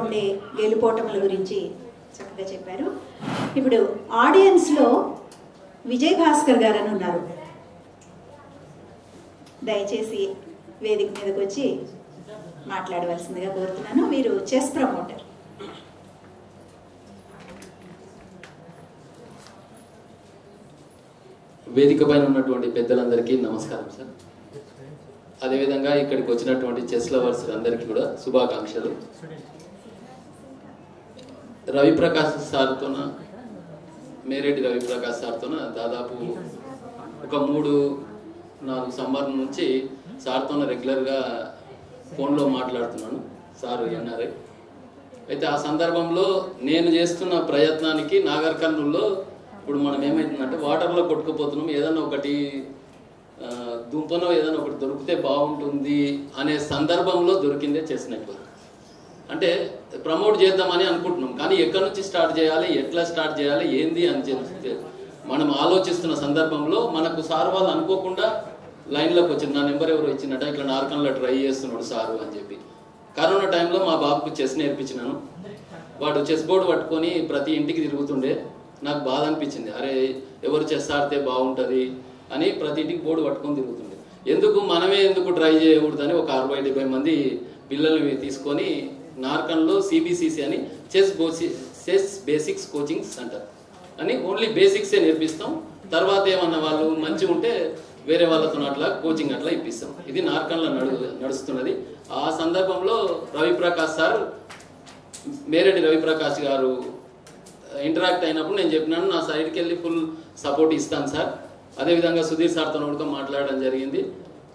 ఉండే గెలుపోటముల గురించి చక్కగా చెప్పారు. ఇప్పుడు ఆడియన్స్లో విజయ్ భాస్కర్ గారు అని ఉన్నారు. దయచేసి వేదిక మీదకి వచ్చి మాట్లాడవలసిందిగా కోరుతున్నాను. వీరు చెస్ ప్రమోటర్. వేదిక పైన ఉన్నటువంటి పెద్దలందరికీ నమస్కారం సార్. అదేవిధంగా ఇక్కడికి వచ్చినటువంటి చెస్ లవర్స్ అందరికీ కూడా శుభాకాంక్షలు. రవిప్రకాష్ సార్తోన, మేరెడ్డి రవిప్రకాష్ సార్తోన దాదాపు ఒక 3-4 సంవత్సరాల నుంచి సార్తోన రెగ్యులర్గా ఫోన్లో మాట్లాడుతున్నాను. సార్ ఎన్ఆర్ఐ అయితే ఆ సందర్భంలో నేను చేస్తున్న ప్రయత్నానికి నాగర్ కర్నూల్లో ఇప్పుడు మనం ఏమైతుందంటే వాటర్లో కొట్టుకుపోతున్నాం, ఏదన్నా ఒకటి దుంపనో ఏదైనా ఒకటి దొరికితే బాగుంటుంది అనే సందర్భంలో దొరికిందే చెస్ నెట్వర్క్. అంటే ప్రమోట్ చేద్దామని అనుకుంటున్నాం, కానీ ఎక్కడి నుంచి స్టార్ట్ చేయాలి, ఎట్లా స్టార్ట్ చేయాలి, ఏంది అని మనం ఆలోచిస్తున్న సందర్భంలో మనకు సార్ వాళ్ళు అనుకోకుండా లైన్లోకి వచ్చింది. నా నెంబర్ ఎవరు ఇచ్చినట్ట, ఇట్లా నార్కన్లో ట్రై చేస్తున్నాడు సారు అని చెప్పి. కరోనా టైంలో మా బాబుకు చెస్ నేర్పించినాను. వాడు చెస్ బోర్డు పట్టుకొని ప్రతి ఇంటికి తిరుగుతుండే. నాకు బాధ అనిపించింది, అరే ఎవరు చెస్ ఆడితే బాగుంటుంది అని ప్రతి ఇంటికి బోర్డు పట్టుకొని తిరుగుతుండే. మనమే ఎందుకు ట్రై చేయకూడదని ఒక 60-70 మంది పిల్లల్ని తీసుకొని నార్కన్లో CBCC అని చెస్ బేసిక్స్ కోచింగ్ సెంటర్ అని ఓన్లీ బేసిక్సే నేర్పిస్తాం. తర్వాత ఏమన్నా వాళ్ళు మంచిగా ఉంటే వేరే వాళ్ళతో అట్లా కోచింగ్ అట్లా ఇప్పిస్తాం. ఇది నార్కన్లో నడుస్తున్నది. ఆ సందర్భంలో రవిప్రకాష్ సార్, మేరెడ్డి రవిప్రకాష్ గారు ఇంటరాక్ట్ అయినప్పుడు నేను చెప్పినాను, నా సైడ్కి వెళ్ళి ఫుల్ సపోర్ట్ ఇస్తాను సార్. అదేవిధంగా సుధీర్ సార్తో కూడా మాట్లాడడం జరిగింది.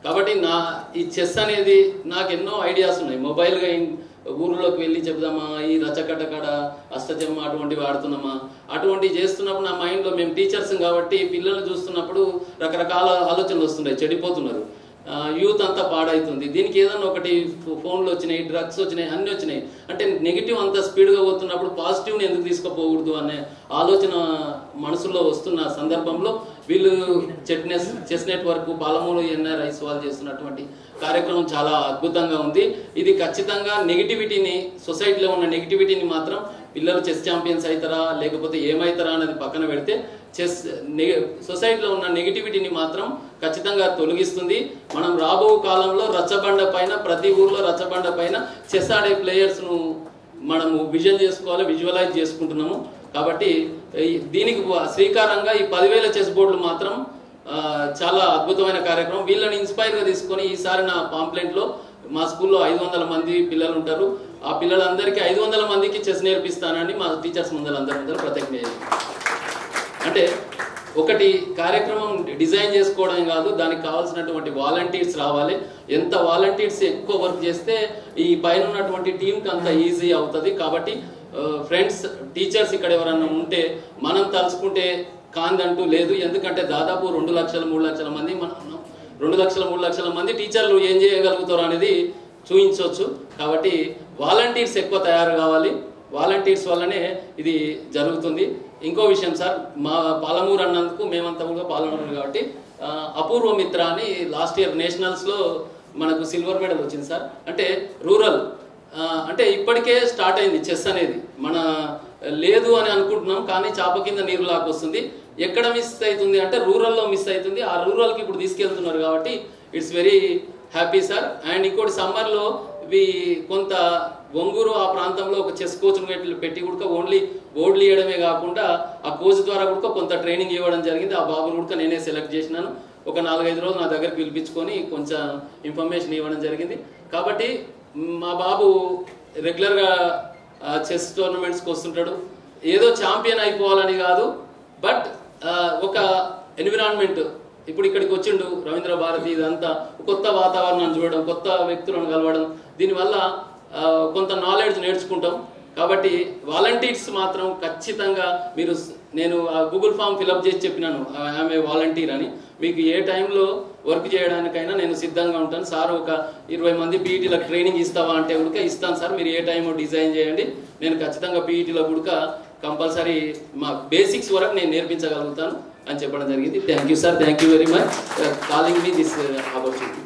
కాబట్టి ఈ చెస్ అనేది నాకు ఎన్నో ఐడియాస్ ఉన్నాయి. మొబైల్గా ఊర్లోకి వెళ్ళి చెప్దామా, ఈ రచకట కాడ అష్టజమ్మ అటువంటివి ఆడుతున్నామా, అటువంటివి చేస్తున్నప్పుడు నా మైండ్లో మేము టీచర్స్ కాబట్టి పిల్లల్ని చూస్తున్నప్పుడు రకరకాల ఆలోచనలు వస్తున్నాయి, చెడిపోతున్నారు, యూత్ అంతా పాడవుతుంది. దీనికి ఏదన్నా ఒకటి ఫోన్లు వచ్చినాయి, డ్రగ్స్ వచ్చినాయి, అన్నీ వచ్చినాయి. అంటే నెగిటివ్ అంతా స్పీడ్గా పోతున్నప్పుడు పాజిటివ్ని ఎందుకు తీసుకుపోకూడదు అనే ఆలోచన మనసులో వస్తున్న సందర్భంలో వీళ్ళు చెస్ నెట్వర్క్ పాలమూరు ఎన్ఆర్ఐస్ వాళ్ళు చేస్తున్నటువంటి కార్యక్రమం చాలా అద్భుతంగా ఉంది. ఇది ఖచ్చితంగా నెగిటివిటీని, సొసైటీలో ఉన్న నెగిటివిటీని మాత్రం పిల్లలు చెస్ ఛాంపియన్స్ అవుతారా లేకపోతే ఏమవుతారా అనేది పక్కన పెడితే సొసైటీలో ఉన్న నెగిటివిటీని మాత్రం ఖచ్చితంగా తొలగిస్తుంది. మనం రాబో కాలంలో రచ్చబండ పైన, ప్రతి ఊర్లో రచ్చబండ పైన చెస్ ఆడే ప్లేయర్స్ను మనము విజువలైజ్ చేసుకుంటున్నాము. కాబట్టి దీనికి శ్రీకారంగా ఈ 10,000 చెస్ బోర్డులు మాత్రం చాలా అద్భుతమైన కార్యక్రమం. వీళ్ళని ఇన్స్పైర్గా తీసుకొని ఈసారి నా పాంప్లెంట్లో మా స్కూల్లో 500 మంది పిల్లలు ఉంటారు. ఆ పిల్లలందరికీ 500 మందికి చెస్ నేర్పిస్తానని మా టీచర్స్ అందరూ ప్రతిజ్ఞ చేయాలి. అంటే ఒకటి కార్యక్రమం డిజైన్ చేసుకోవడం కాదు, దానికి కావాల్సినటువంటి వాలంటీర్స్ రావాలి. ఎంత వాలంటీర్స్ ఎక్కువ వర్క్ చేస్తే ఈ పైన ఉన్నటువంటి టీంకి అంత ఈజీ అవుతుంది. కాబట్టి ఫ్రెండ్స్, టీచర్స్ ఇక్కడ ఎవరన్నా ఉంటే మనం తలుచుకుంటే కాందంటూ లేదు. ఎందుకంటే దాదాపు 2 లక్షల 3 లక్షల మంది మనం ఉన్నాం. 2 లక్షల 3 లక్షల మంది టీచర్లు ఏం చేయగలుగుతారు అనేది చూపించవచ్చు. కాబట్టి వాలంటీర్స్ ఎక్కువ తయారు కావాలి. వాలంటీర్స్ వల్లనే ఇది జరుగుతుంది. ఇంకో విషయం సార్, మా పాలమూరు అన్నందుకు మేమంతా కూడా పాలమూరు కాబట్టి అపూర్వ మిత్ర అని లాస్ట్ ఇయర్ నేషనల్స్లో మనకు సిల్వర్ మెడల్ వచ్చింది సార్. అంటే రూరల్, అంటే ఇప్పటికే స్టార్ట్ అయింది చెస్ అనేది. మన లేదు అని అనుకుంటున్నాం, కానీ చాప కింద నీరు లాక్కొస్తుంది. ఎక్కడ మిస్ అవుతుంది అంటే రూరల్లో మిస్ అవుతుంది. ఆ రూరల్కి ఇప్పుడు తీసుకెళ్తున్నారు కాబట్టి it's very happy sir. And ఇంకోటి సమ్మర్లో కొంత ఒంగూరు ఆ ప్రాంతంలో ఒక చెస్ కోచ్ పెట్టి కూడా ఓన్లీ బోర్డులు ఇవ్వడమే కాకుండా ఆ కోచ్ ద్వారా కూడా కొంత ట్రైనింగ్ ఇవ్వడం జరిగింది. ఆ బాబుని కూడా నేనే సెలెక్ట్ చేసినాను. ఒక 4-5 రోజులు నా దగ్గర పిలిపించుకొని కొంచెం ఇన్ఫర్మేషన్ ఇవ్వడం జరిగింది. కాబట్టి మా బాబు రెగ్యులర్గా చెస్ టోర్నమెంట్స్కి వస్తుంటాడు. ఏదో ఛాంపియన్ అయిపోవాలని కాదు, బట్ ఒక ఎన్విరాన్మెంట్, ఇప్పుడు ఇక్కడికి వచ్చిండు రవీంద్ర భారతి, ఇదంతా కొత్త వాతావరణాన్ని చూడడం, కొత్త వ్యక్తులను కలవడం, దీనివల్ల కొంత నాలెడ్జ్ నేర్చుకుంటాం. కాబట్టి వాలంటీర్స్ మాత్రం ఖచ్చితంగా నేను గూగుల్ ఫామ్ ఫిలప్ చేసి చెప్పినాను, ఆమె వాలంటీర్ అని. మీకు ఏ టైంలో వర్క్ చేయడానికైనా నేను సిద్ధంగా ఉంటాను సార్. ఒక 20 మంది పీఈటీలకు ట్రైనింగ్ ఇస్తావా అంటే కూడా ఇస్తాను సార్. మీరు ఏ టైమో డిజైన్ చేయండి, నేను ఖచ్చితంగా పీఈటీలో కూడా కంపల్సరీ మా బేసిక్స్ వరకు నేను నేర్పించగలుగుతాను అని చెప్పడం జరిగింది. Thank you sir, thank you very much calling me this opportunity.